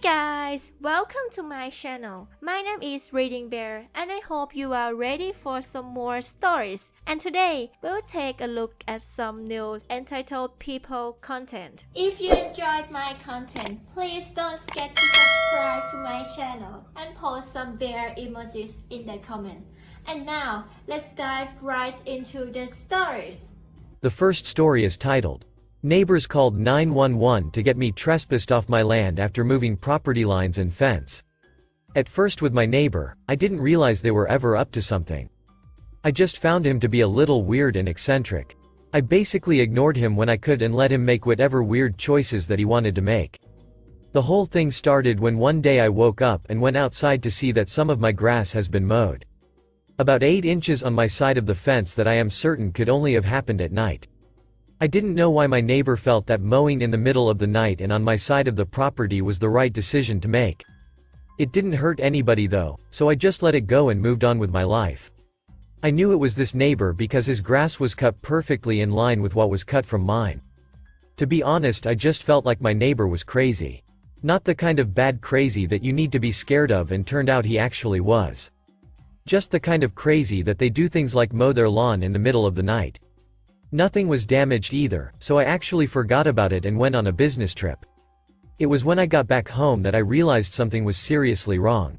guys, welcome to my channel. My name is ReadingBear and I hope you are ready for some more stories. And today, we'll take a look at some new entitled people content. If you enjoyed my content, please don't forget to subscribe to my channel and post some bear emojis in the comment. And now, let's dive right into the stories. The first story is titled, Neighbors Called 911 to Get Me Trespassed Off My Land After Moving Property Lines and Fence. At first with my neighbor, I didn't realize they were ever up to something. I just found him to be a little weird and eccentric. I basically ignored him when I could and let him make whatever weird choices that he wanted to make. The whole thing started when one day I woke up and went outside to see that some of my grass has been mowed. About 8 inches on my side of the fence that I am certain could only have happened at night. I didn't know why my neighbor felt that mowing in the middle of the night and on my side of the property was the right decision to make. It didn't hurt anybody though, so I just let it go and moved on with my life. I knew it was this neighbor because his grass was cut perfectly in line with what was cut from mine. To be honest, I just felt like my neighbor was crazy. Not the kind of bad crazy that you need to be scared of, and turned out he actually was. Just the kind of crazy that they do things like mow their lawn in the middle of the night. Nothing was damaged either, so I actually forgot about it and went on a business trip. It was when I got back home that I realized something was seriously wrong.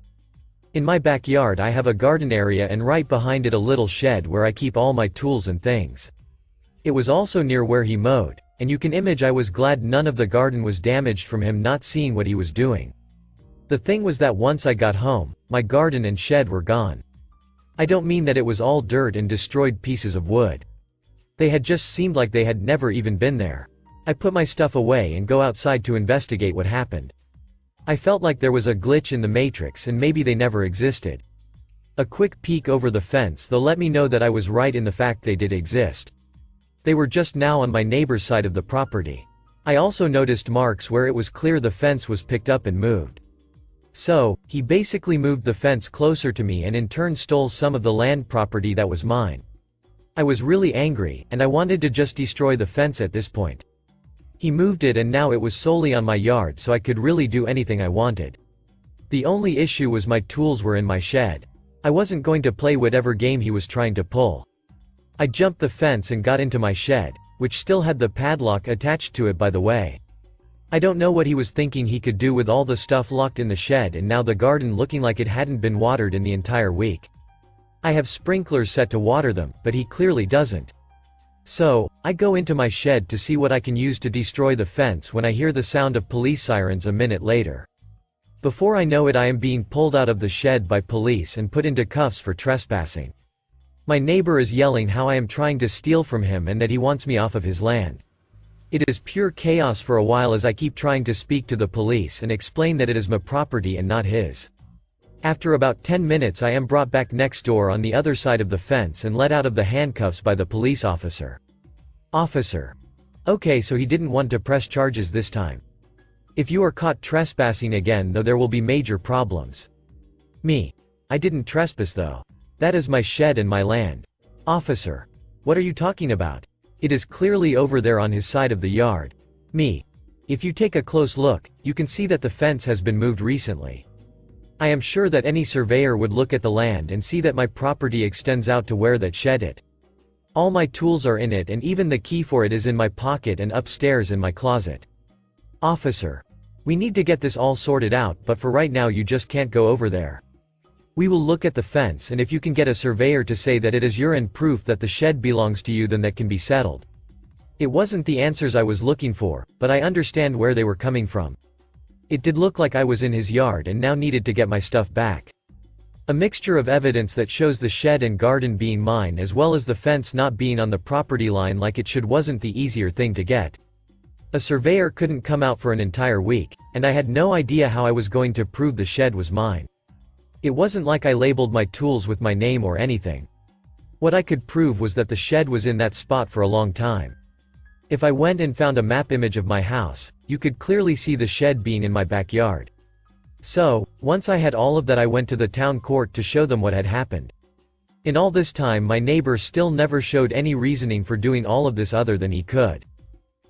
In my backyard I have a garden area and right behind it a little shed where I keep all my tools and things. It was also near where he mowed, and you can imagine I was glad none of the garden was damaged from him not seeing what he was doing. The thing was that once I got home, my garden and shed were gone. I don't mean that it was all dirt and destroyed pieces of wood. They had just seemed like they had never even been there. I put my stuff away and go outside to investigate what happened. I felt like there was a glitch in the matrix and maybe they never existed. A quick peek over the fence though let me know that I was right in the fact they did exist. They were just now on my neighbor's side of the property. I also noticed marks where it was clear the fence was picked up and moved. So, he basically moved the fence closer to me and in turn stole some of the land property that was mine. I was really angry, and I wanted to just destroy the fence at this point. He moved it and now it was solely on my yard so I could really do anything I wanted. The only issue was my tools were in my shed. I wasn't going to play whatever game he was trying to pull. I jumped the fence and got into my shed, which still had the padlock attached to it by the way. I don't know what he was thinking he could do with all the stuff locked in the shed and now the garden looking like it hadn't been watered in the entire week. I have sprinklers set to water them, but he clearly doesn't. So, I go into my shed to see what I can use to destroy the fence when I hear the sound of police sirens a minute later. Before I know it I am being pulled out of the shed by police and put into cuffs for trespassing. My neighbor is yelling how I am trying to steal from him and that he wants me off of his land. It is pure chaos for a while as I keep trying to speak to the police and explain that it is my property and not his. After about 10 minutes I am brought back next door on the other side of the fence and let out of the handcuffs by the police officer. Officer. Okay, so he didn't want to press charges this time. If you are caught trespassing again though there will be major problems. Me. I didn't trespass though. That is my shed and my land. Officer. What are you talking about? It is clearly over there on his side of the yard. Me. If you take a close look, you can see that the fence has been moved recently. I am sure that any surveyor would look at the land and see that my property extends out to where that shed it. All my tools are in it and even the key for it is in my pocket and upstairs in my closet. Officer. We need to get this all sorted out, but for right now you just can't go over there. We will look at the fence and if you can get a surveyor to say that it is your and proof that the shed belongs to you, then that can be settled. It wasn't the answers I was looking for, but I understand where they were coming from. It did look like I was in his yard and now needed to get my stuff back. A mixture of evidence that shows the shed and garden being mine as well as the fence not being on the property line like it should wasn't the easier thing to get. A surveyor couldn't come out for an entire week, and I had no idea how I was going to prove the shed was mine. It wasn't like I labeled my tools with my name or anything. What I could prove was that the shed was in that spot for a long time. If I went and found a map image of my house, you could clearly see the shed being in my backyard. So, once I had all of that I went to the town court to show them what had happened. In all this time my neighbor still never showed any reasoning for doing all of this other than he could.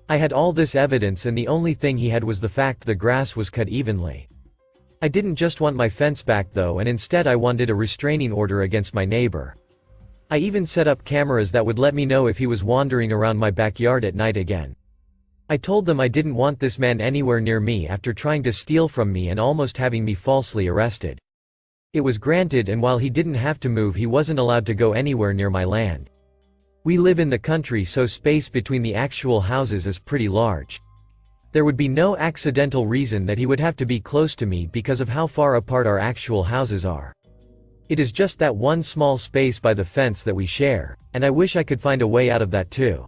I had all this evidence and the only thing he had was the fact the grass was cut evenly. I didn't just want my fence back though, and instead I wanted a restraining order against my neighbor. I even set up cameras that would let me know if he was wandering around my backyard at night again. I told them I didn't want this man anywhere near me after trying to steal from me and almost having me falsely arrested. It was granted, and while he didn't have to move, he wasn't allowed to go anywhere near my land. We live in the country, so space between the actual houses is pretty large. There would be no accidental reason that he would have to be close to me because of how far apart our actual houses are. It is just that one small space by the fence that we share, and I wish I could find a way out of that too.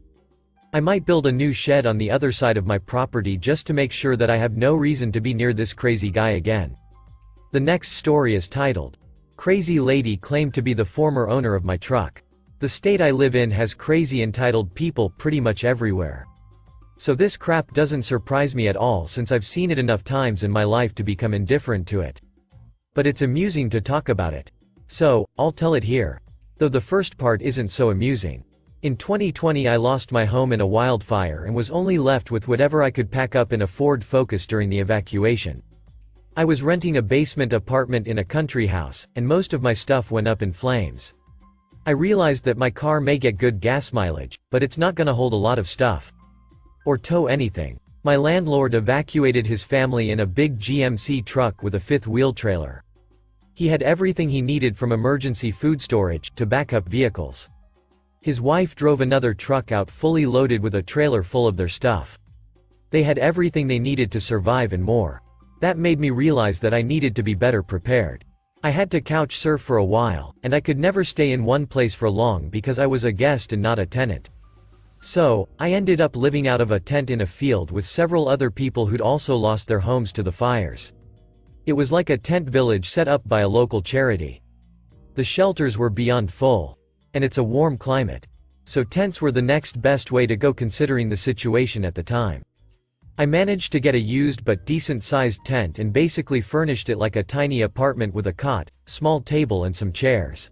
I might build a new shed on the other side of my property just to make sure that I have no reason to be near this crazy guy again. The next story is titled, Crazy Lady Claimed to be the Former Owner of My Truck. The state I live in has crazy entitled people pretty much everywhere. So this crap doesn't surprise me at all, since I've seen it enough times in my life to become indifferent to it. But it's amusing to talk about it. So, I'll tell it here. Though the first part isn't so amusing. In 2020 I lost my home in a wildfire and was only left with whatever I could pack up in a Ford Focus during the evacuation. I was renting a basement apartment in a country house, and most of my stuff went up in flames. I realized that my car may get good gas mileage, but it's not gonna hold a lot of stuff. Or tow anything. My landlord evacuated his family in a big GMC truck with a fifth-wheel trailer. He had everything he needed, from emergency food storage to backup vehicles. His wife drove another truck out fully loaded with a trailer full of their stuff. They had everything they needed to survive and more. That made me realize that I needed to be better prepared. I had to couch surf for a while, and I could never stay in one place for long because I was a guest and not a tenant. So, I ended up living out of a tent in a field with several other people who'd also lost their homes to the fires. It was like a tent village set up by a local charity. The shelters were beyond full. And it's a warm climate. So tents were the next best way to go considering the situation at the time. I managed to get a used but decent-sized tent and basically furnished it like a tiny apartment with a cot, small table and some chairs.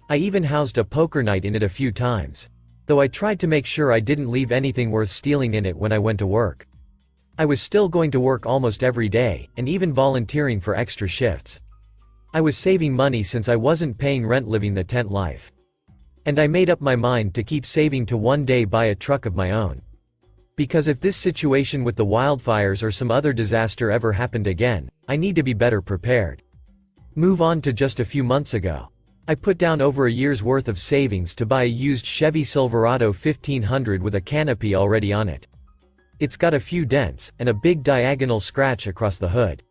I even housed a poker night in it a few times. Though I tried to make sure I didn't leave anything worth stealing in it when I went to work. I was still going to work almost every day, and even volunteering for extra shifts. I was saving money since I wasn't paying rent living the tent life. And I made up my mind to keep saving to one day buy a truck of my own. Because if this situation with the wildfires or some other disaster ever happened again, I need to be better prepared. Move on to just a few months ago. I put down over a year's worth of savings to buy a used Chevy Silverado 1500 with a canopy already on it. It's got a few dents, and a big diagonal scratch across the hood.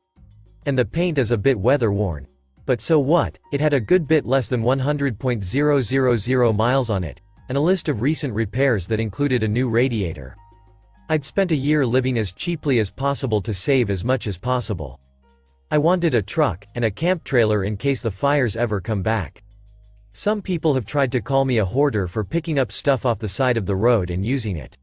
And the paint is a bit weather-worn. But so what, it had a good bit less than 100,000 miles on it, and a list of recent repairs that included a new radiator. I'd spent a year living as cheaply as possible to save as much as possible. I wanted a truck, and a camp trailer in case the fires ever come back. Some people have tried to call me a hoarder for picking up stuff off the side of the road and using it.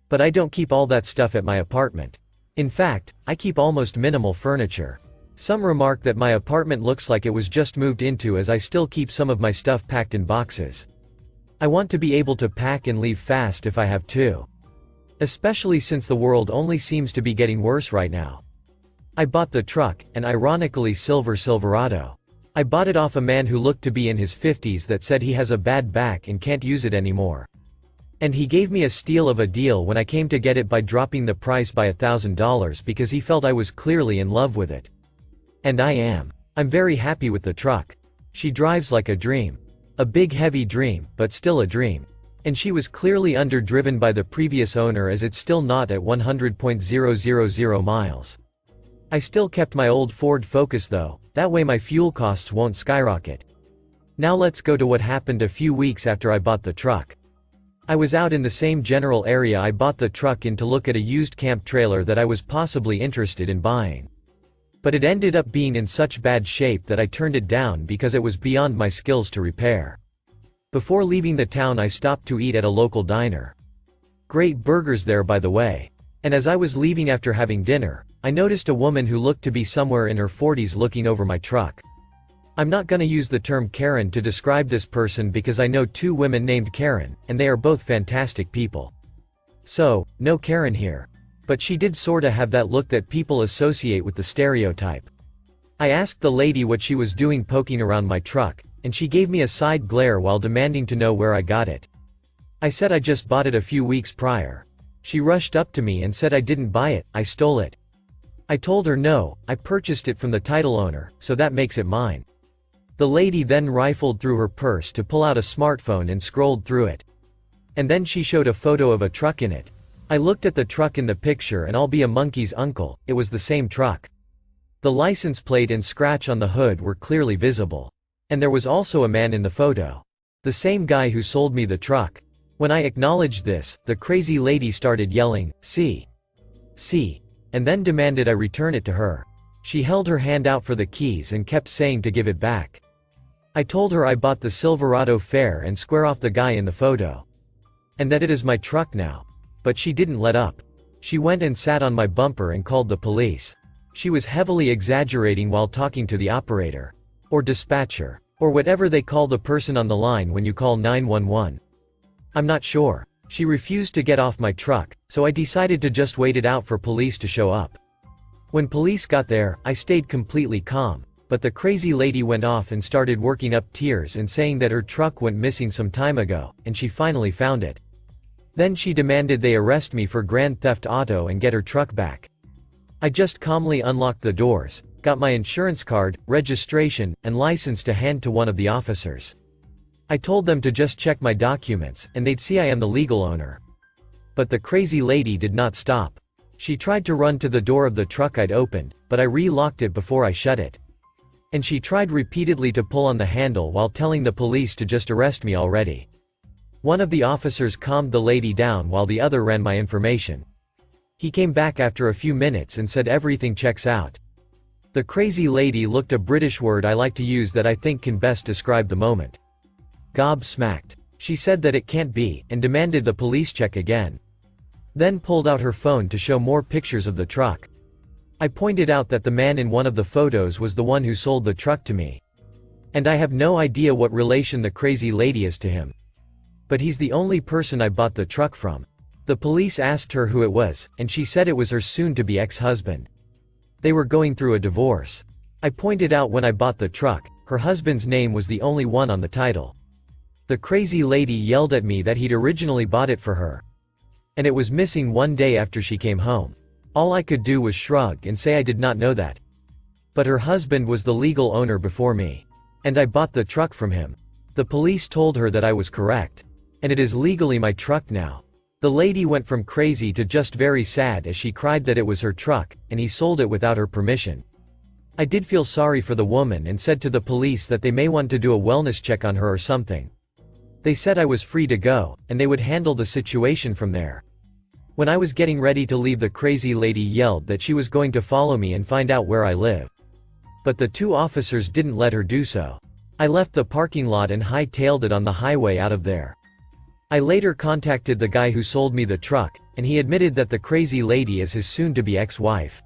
But I don't keep all that stuff at my apartment. In fact, I keep almost minimal furniture. Some remark that my apartment looks like it was just moved into, as I still keep some of my stuff packed in boxes. I want to be able to pack and leave fast if I have to. Especially since the world only seems to be getting worse right now. I bought the truck, an ironically silver Silverado. I bought it off a man who looked to be in his 50s that said he has a bad back and can't use it anymore. And he gave me a steal of a deal when I came to get it by dropping the price by $1,000 because he felt I was clearly in love with it. And I am. I'm very happy with the truck. She drives like a dream. A big heavy dream, but still a dream. And she was clearly underdriven by the previous owner, as it's still not at 100,000 miles. I still kept my old Ford Focus though, that way my fuel costs won't skyrocket. Now let's go to what happened a few weeks after I bought the truck. I was out in the same general area I bought the truck in to look at a used camp trailer that I was possibly interested in buying. But it ended up being in such bad shape that I turned it down because it was beyond my skills to repair. Before leaving the town I stopped to eat at a local diner. Great burgers there, by the way. And as I was leaving after having dinner, I noticed a woman who looked to be somewhere in her 40s looking over my truck. I'm not gonna use the term Karen to describe this person because I know two women named Karen, and they are both fantastic people. So, no Karen here. But she did sorta have that look that people associate with the stereotype. I asked the lady what she was doing poking around my truck, and she gave me a side glare while demanding to know where I got it. I said I just bought it a few weeks prior. She rushed up to me and said I didn't buy it, I stole it. I told her no, I purchased it from the title owner, so that makes it mine. The lady then rifled through her purse to pull out a smartphone and scrolled through it. And then she showed a photo of a truck in it. I looked at the truck in the picture and I'll be a monkey's uncle, it was the same truck. The license plate and scratch on the hood were clearly visible. And there was also a man in the photo. The same guy who sold me the truck. When I acknowledged this, the crazy lady started yelling, "See! See!" and then demanded I return it to her. She held her hand out for the keys and kept saying to give it back. I told her I bought the Silverado fair and square off the guy in the photo. And that it is my truck now. But she didn't let up. She went and sat on my bumper and called the police. She was heavily exaggerating while talking to the operator. Or dispatcher. Or whatever they call the person on the line when you call 911. I'm not sure. She refused to get off my truck, so I decided to just wait it out for police to show up. When police got there, I stayed completely calm, but the crazy lady went off and started working up tears and saying that her truck went missing some time ago, and she finally found it. Then she demanded they arrest me for grand theft auto and get her truck back. I just calmly unlocked the doors, got my insurance card, registration, and license to hand to one of the officers. I told them to just check my documents, and they'd see I am the legal owner. But the crazy lady did not stop. She tried to run to the door of the truck I'd opened, but I re-locked it before I shut it. And she tried repeatedly to pull on the handle while telling the police to just arrest me already. One of the officers calmed the lady down while the other ran my information. He came back after a few minutes and said everything checks out. The crazy lady looked a British word I like to use that I think can best describe the moment. Gobsmacked. She said that it can't be, and demanded the police check again. Then pulled out her phone to show more pictures of the truck. I pointed out that the man in one of the photos was the one who sold the truck to me. And I have no idea what relation the crazy lady is to him. But he's the only person I bought the truck from. The police asked her who it was, and she said it was her soon-to-be ex-husband. They were going through a divorce. I pointed out when I bought the truck, her husband's name was the only one on the title. The crazy lady yelled at me that he'd originally bought it for her. And it was missing one day after she came home. All I could do was shrug and say I did not know that. But her husband was the legal owner before me. And I bought the truck from him. The police told her that I was correct. And it is legally my truck now. The lady went from crazy to just very sad as she cried that it was her truck, and he sold it without her permission. I did feel sorry for the woman and said to the police that they may want to do a wellness check on her or something. They said I was free to go, and they would handle the situation from there. When I was getting ready to leave, the crazy lady yelled that she was going to follow me and find out where I live. But the two officers didn't let her do so. I left the parking lot and hightailed it on the highway out of there. I later contacted the guy who sold me the truck, and he admitted that the crazy lady is his soon-to-be ex-wife.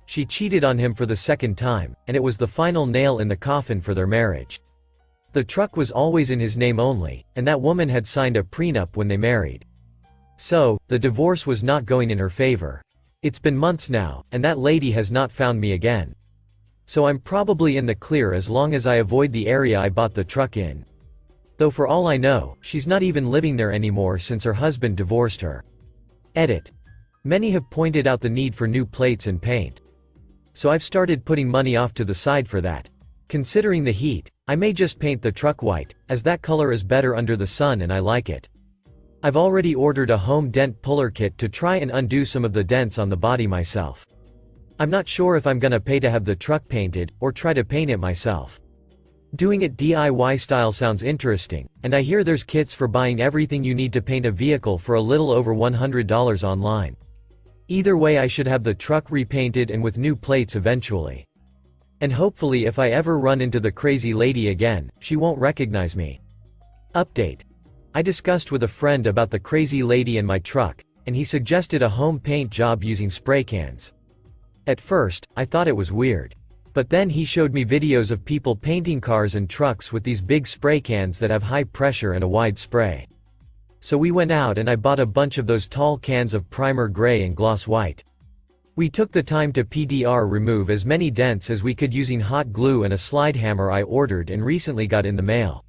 She cheated on him for the second time, and it was the final nail in the coffin for their marriage. The truck was always in his name only, and that woman had signed a prenup when they married. So, the divorce was not going in her favor. It's been months now, and that lady has not found me again. So I'm probably in the clear as long as I avoid the area I bought the truck in. Though for all I know, she's not even living there anymore since her husband divorced her. Edit. Many have pointed out the need for new plates and paint. So I've started putting money off to the side for that. Considering the heat, I may just paint the truck white, as that color is better under the sun and I like it. I've already ordered a home dent puller kit to try and undo some of the dents on the body myself. I'm not sure if I'm gonna pay to have the truck painted, or try to paint it myself. Doing it DIY style sounds interesting, and I hear there's kits for buying everything you need to paint a vehicle for a little over $100 online. Either way, I should have the truck repainted and with new plates eventually. And hopefully if I ever run into the crazy lady again, she won't recognize me. Update. I discussed with a friend about the crazy lady and my truck, and he suggested a home paint job using spray cans. At first, I thought it was weird. But then he showed me videos of people painting cars and trucks with these big spray cans that have high pressure and a wide spray. So we went out and I bought a bunch of those tall cans of primer gray and gloss white. We took the time to PDR remove as many dents as we could using hot glue and a slide hammer I ordered and recently got in the mail.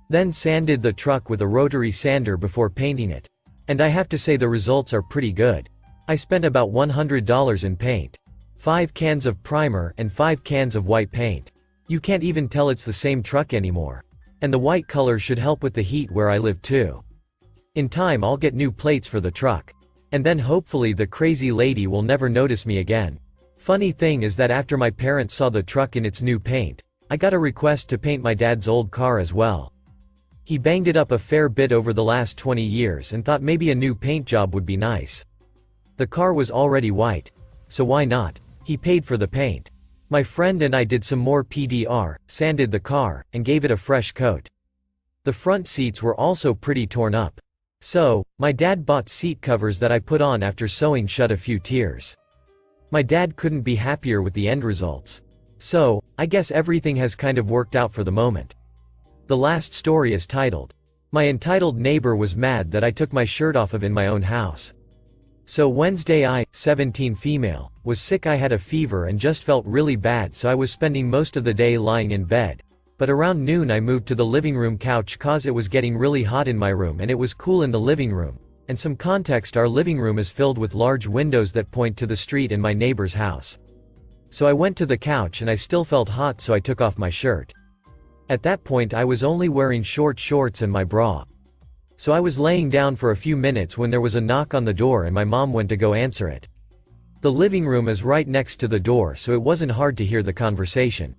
Then sanded the truck with a rotary sander before painting it. And I have to say the results are pretty good. I spent about $100 in paint, 5 cans of primer and 5 cans of white paint. You can't even tell it's the same truck anymore. And the white color should help with the heat where I live too. In time I'll get new plates for the truck. And then hopefully the crazy lady will never notice me again. Funny thing is that after my parents saw the truck in its new paint, I got a request to paint my dad's old car as well. He banged it up a fair bit over the last 20 years and thought maybe a new paint job would be nice. The car was already white. So why not? He paid for the paint. My friend and I did some more PDR, sanded the car, and gave it a fresh coat. The front seats were also pretty torn up. So, my dad bought seat covers that I put on after sewing shut a few tears. My dad couldn't be happier with the end results. So, I guess everything has kind of worked out for the moment. The last story is titled, "My entitled neighbor was mad that I took my shirt off of in my own house." So Wednesday I, 17 female, was sick. I had a fever and just felt really bad, so I was spending most of the day lying in bed. But around noon I moved to the living room couch cause it was getting really hot in my room and it was cool in the living room. And some context, our living room is filled with large windows that point to the street in my neighbor's house. So I went to the couch and I still felt hot, so I took off my shirt. At that point I was only wearing short shorts and my bra. So I was laying down for a few minutes when there was a knock on the door and my mom went to go answer it. The living room is right next to the door, so it wasn't hard to hear the conversation.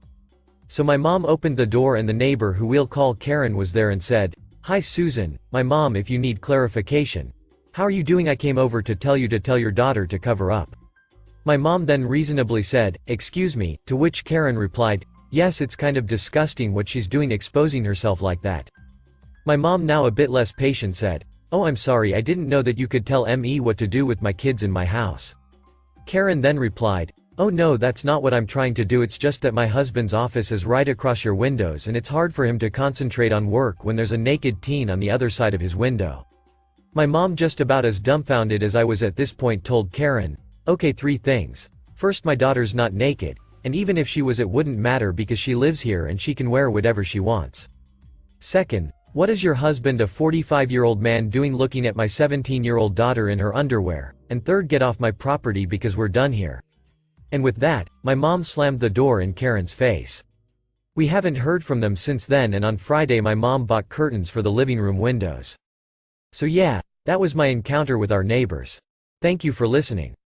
So my mom opened the door and the neighbor, who we'll call Karen, was there and said, "Hi Susan, my mom, if you need clarification. How are you doing? I came over to tell your daughter to cover up." My mom then reasonably said, "Excuse me," to which Karen replied, "Yes, it's kind of disgusting what she's doing, exposing herself like that." My mom, now a bit less patient, said, "Oh, I'm sorry, I didn't know that you could tell me what to do with my kids in my house." Karen then replied, "Oh no, that's not what I'm trying to do, it's just that my husband's office is right across your windows and it's hard for him to concentrate on work when there's a naked teen on the other side of his window." My mom, just about as dumbfounded as I was at this point, told Karen, "Okay, 3 things. First, my daughter's not naked, and even if she was it wouldn't matter because she lives here and she can wear whatever she wants. Second, what is your husband, a 45-year-old man, doing looking at my 17-year-old daughter in her underwear? And third, get off my property because we're done here." And with that, my mom slammed the door in Karen's face. We haven't heard from them since then, and on Friday my mom bought curtains for the living room windows. So yeah, that was my encounter with our neighbors. Thank you for listening.